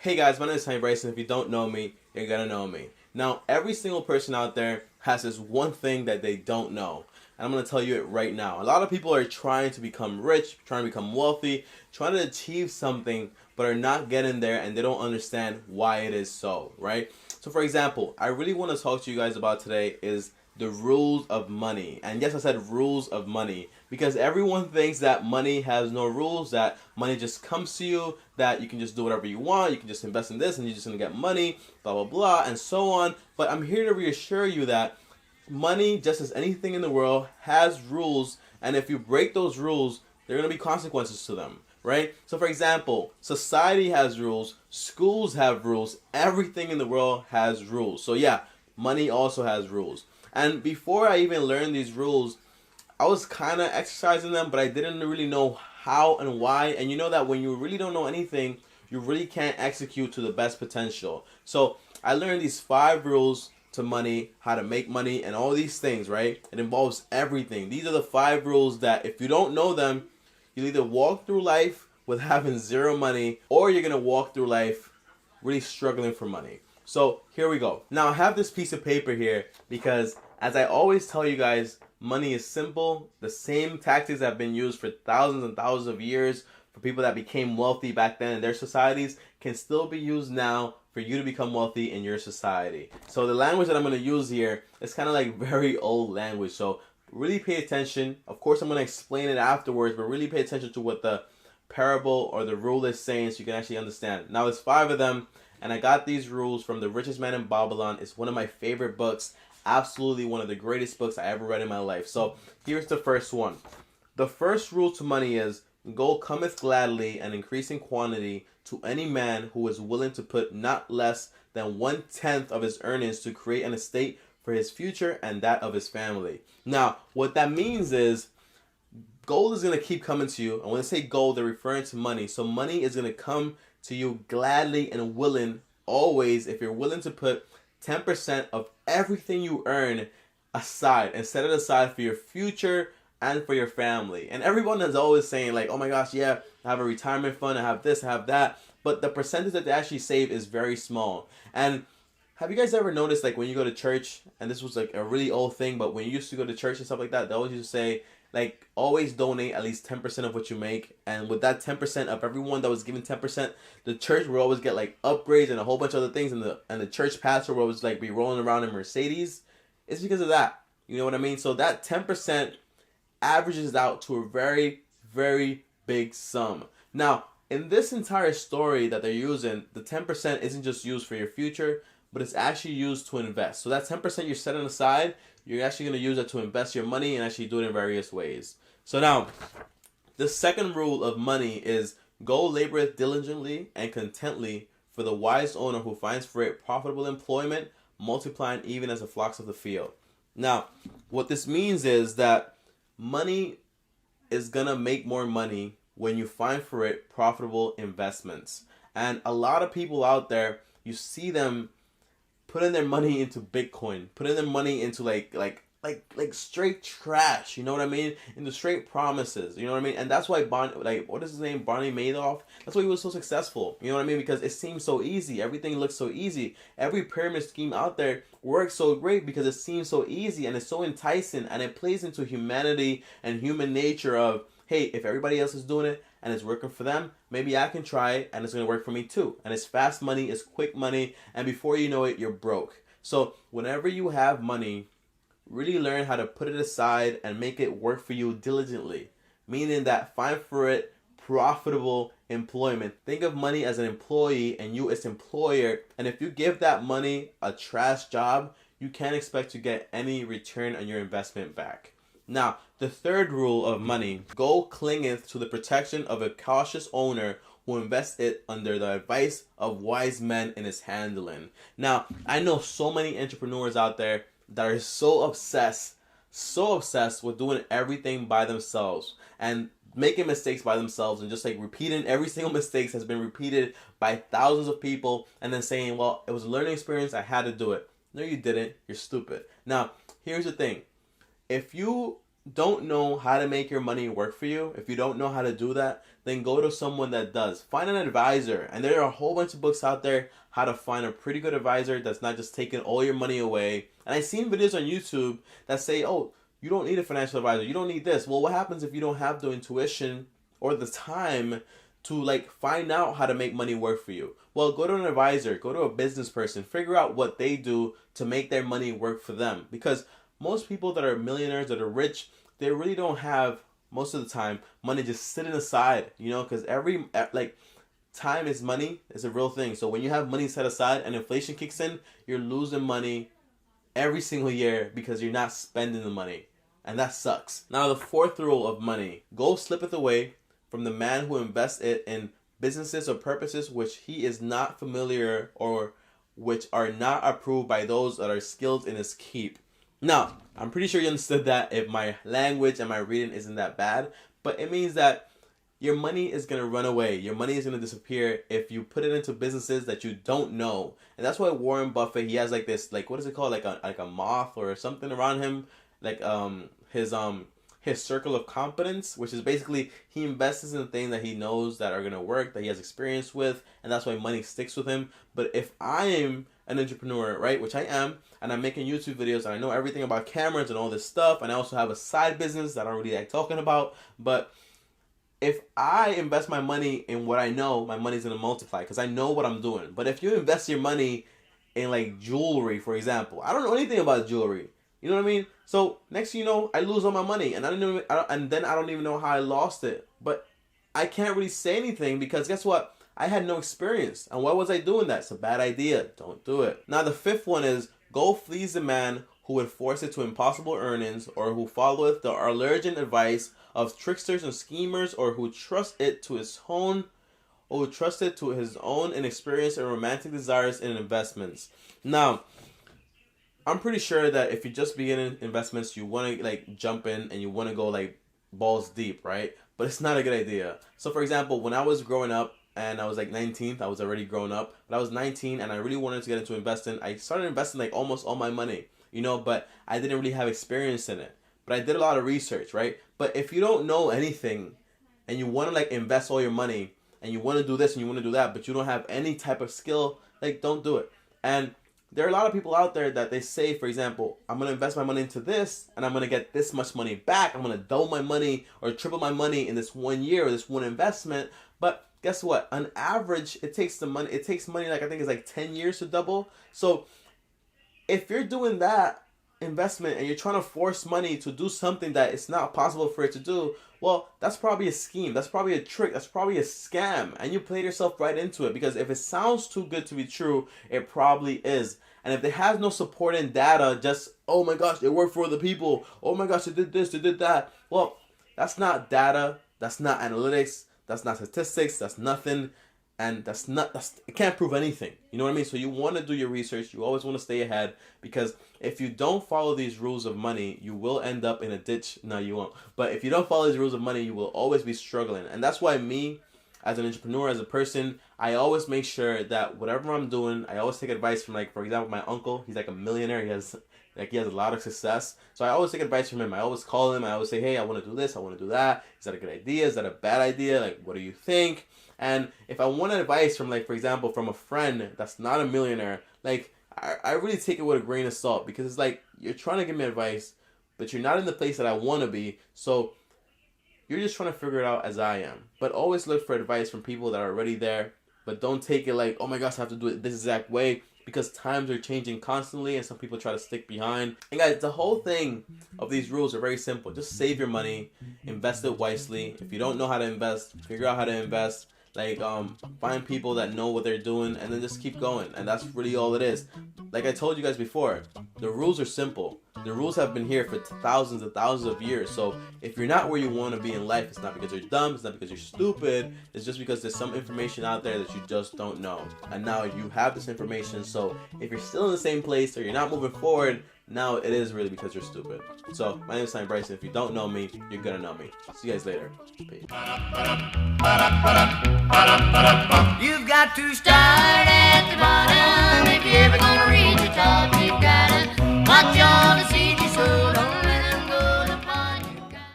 Hey guys, my name is TommyBryson. If you don't know me, you're gonna know me. Now, every single person out there has this one thing that they don't know. And I'm gonna tell you it right now. A lot of people are trying to become rich, trying to become wealthy, trying to achieve something, but are not getting there and they don't understand why it is so, right? So for example, I really want to talk to you guys about today is the rules of money. And yes, I said rules of money because everyone thinks that money has no rules, that money just comes to you, that you can just do whatever you want, you can just invest in this and you're just going to get money, blah, blah, blah, and so on. But I'm here to reassure you that money, just as anything in the world, has rules. And if you break those rules, there are going to be consequences to them, right? So for example, society has rules, schools have rules, everything in the world has rules. So yeah, money also has rules. And before I even learned these rules, I was kind of exercising them, but I didn't really know how and why. And you know that when you really don't know anything, you really can't execute to the best potential. So I learned these 5 rules to money, how to make money, and all these things, right? It involves everything. These are the 5 rules that if you don't know them, you'll either walk through life with having 0 money, or you're going to walk through life really struggling for money. So here we go. Now I have this piece of paper here because, as I always tell you guys, money is simple. The same tactics have been used for thousands and thousands of years for people that became wealthy back then in their societies can still be used now for you to become wealthy in your society. So the language that I'm going to use here is kind of like very old language. So really pay attention. Of course, I'm going to explain it afterwards, but really pay attention to what the parable or the rule is saying so you can actually understand. Now there's 5 of them. And I got these rules from The Richest Man in Babylon. It's one of my favorite books. Absolutely one of the greatest books I ever read in my life. So here's the first one. The first rule to money is, gold cometh gladly and increasing quantity to any man who is willing to put not less than 1/10 of his earnings to create an estate for his future and that of his family. Now, what that means is gold is going to keep coming to you. And when they say gold, they're referring to money. So money is going to come to you gladly and willing always if you're willing to put 10% of everything you earn aside and set it aside for your future and for your family. And everyone is always saying like, oh my gosh, yeah, I have a retirement fund, I have this, I have that. But the percentage that they actually save is very small. And have you guys ever noticed, like, when you go to church, and this was like a really old thing, but when you used to go to church and stuff like that, they always used to say, like, always donate at least 10% of what you make. And with that 10% of everyone that was given 10%, the church would always get like upgrades and a whole bunch of other things. And the church pastor would always like be rolling around in Mercedes. It's because of that. You know what I mean? So that 10% averages out to a very, very big sum. Now, in this entire story that they're using, the 10% isn't just used for your future, but it's actually used to invest. So that 10% you're setting aside, you're actually going to use it to invest your money and actually do it in various ways. So now, the second rule of money is, go laboreth diligently and contentedly for the wise owner who finds for it profitable employment, multiplying even as the flocks of the field. Now, what this means is that money is going to make more money when you find for it profitable investments. And a lot of people out there, you see them putting their money into Bitcoin, putting their money into like straight trash, you know what I mean? Into straight promises, you know what I mean? And that's why what is his name? Barney Madoff. That's why he was so successful, you know what I mean? Because it seems so easy. Everything looks so easy. Every pyramid scheme out there works so great because it seems so easy and it's so enticing and it plays into humanity and human nature of, hey, if everybody else is doing it and it's working for them, maybe I can try it and it's going to work for me too. And it's fast money, it's quick money, and before you know it, you're broke. So whenever you have money, really learn how to put it aside and make it work for you diligently. Meaning that find for it profitable employment. Think of money as an employee and you as employer. And if you give that money a trash job, you can't expect to get any return on your investment back. Now, the third rule of money, gold clingeth to the protection of a cautious owner who invests it under the advice of wise men in its handling. Now, I know so many entrepreneurs out there that are so obsessed with doing everything by themselves and making mistakes by themselves and just like repeating every single mistake has been repeated by thousands of people and then saying, well, it was a learning experience, I had to do it. No, you didn't. You're stupid. Now, here's the thing. If you don't know how to make your money work for you, if you don't know how to do that, then go to someone that does. Find an advisor. And there are a whole bunch of books out there how to find a pretty good advisor that's not just taking all your money away. And I've seen videos on YouTube that say, oh, you don't need a financial advisor. You don't need this. Well, what happens if you don't have the intuition or the time to like find out how to make money work for you? Well, go to an advisor, go to a business person, figure out what they do to make their money work for them. Because most people that are millionaires, that are rich, they really don't have, most of the time, money just sitting aside, you know, because time is money. It's a real thing. So when you have money set aside and inflation kicks in, you're losing money every single year because you're not spending the money. And that sucks. Now, the fourth rule of money: gold slippeth away from the man who invests it in businesses or purposes which he is not familiar or which are not approved by those that are skilled in his keep. Now, I'm pretty sure you understood that if my language and my reading isn't that bad, but it means that your money is going to run away. Your money is going to disappear if you put it into businesses that you don't know. And that's why Warren Buffett, he has like this, like, what is it called? Like a moth or something around him, like his circle of competence, which is basically he invests in things that he knows that are going to work, that he has experience with, and that's why money sticks with him. But if I am an entrepreneur, right, which I am, and I'm making YouTube videos and I know everything about cameras and all this stuff, and I also have a side business that I don't really like talking about, but if I invest my money in what I know, my money's going to multiply because I know what I'm doing. But if you invest your money in like jewelry, for example, I don't know anything about jewelry. You know what I mean? So next thing you know, I lose all my money, and then I don't even know how I lost it. But I can't really say anything because guess what? I had no experience. And why was I doing that? It's a bad idea. Don't do it. Now the fifth one is gold flees the man who would force it to impossible earnings, or who followeth the alluring advice of tricksters and schemers, or who trust it to his own inexperience and romantic desires in investments. Now, I'm pretty sure that if you just begin in investments, you want to like jump in and you want to go like balls deep, right? But it's not a good idea. So for example, when I was growing up and I was like 19, I was already grown up, but I was 19 and I really wanted to get into investing. I started investing like almost all my money, you know, but I didn't really have experience in it. But I did a lot of research, right? But if you don't know anything and you want to like invest all your money and you want to do this and you want to do that, but you don't have any type of skill, like don't do it. And there are a lot of people out there that they say, for example, I'm going to invest my money into this and I'm going to get this much money back. I'm going to double my money or triple my money in this 1 year or this one investment. But guess what? On average, it takes money like I think it's like 10 years to double. So if you're doing that investment and you're trying to force money to do something that it's not possible for it to do, well, that's probably a scheme. That's probably a trick. That's probably a scam. And you played yourself right into it because if it sounds too good to be true, it probably is. And if it has no supporting data, just, oh my gosh, it worked for other people. Oh my gosh, it did this, it did that. Well, that's not data. That's not analytics. That's not statistics. That's nothing. And it can't prove anything. You know what I mean? So you want to do your research. You always want to stay ahead because if you don't follow these rules of money, you will end up in a ditch. No, you won't. But if you don't follow these rules of money, you will always be struggling. And that's why me, as an entrepreneur, as a person, I always make sure that whatever I'm doing, I always take advice from, like, for example, my uncle. He's like a millionaire. He has a lot of success. So I always take advice from him. I always call him. I always say, hey, I want to do this. I want to do that. Is that a good idea? Is that a bad idea? Like, what do you think? And if I want advice from, like, for example, from a friend that's not a millionaire, like, I really take it with a grain of salt because it's like, you're trying to give me advice, but you're not in the place that I want to be. So you're just trying to figure it out as I am. But always look for advice from people that are already there. But don't take it like, oh my gosh, I have to do it this exact way, because times are changing constantly and some people try to stick behind. And guys, the whole thing of these rules are very simple. Just save your money, invest it wisely. If you don't know how to invest, figure out how to invest. Like, find people that know what they're doing and then just keep going. And that's really all it is. Like I told you guys before, the rules are simple. The rules have been here for thousands and thousands of years. So if you're not where you want to be in life, it's not because you're dumb, it's not because you're stupid. It's just because there's some information out there that you just don't know. And now you have this information. So if you're still in the same place or you're not moving forward, now it is really because you're stupid. So my name is TommyBryson. If you don't know me, you're gonna know me. See you guys later. Peace. You've got to start at the bottom if you're ever gonna reach the top. You've gotta watch all the seeds you sowed on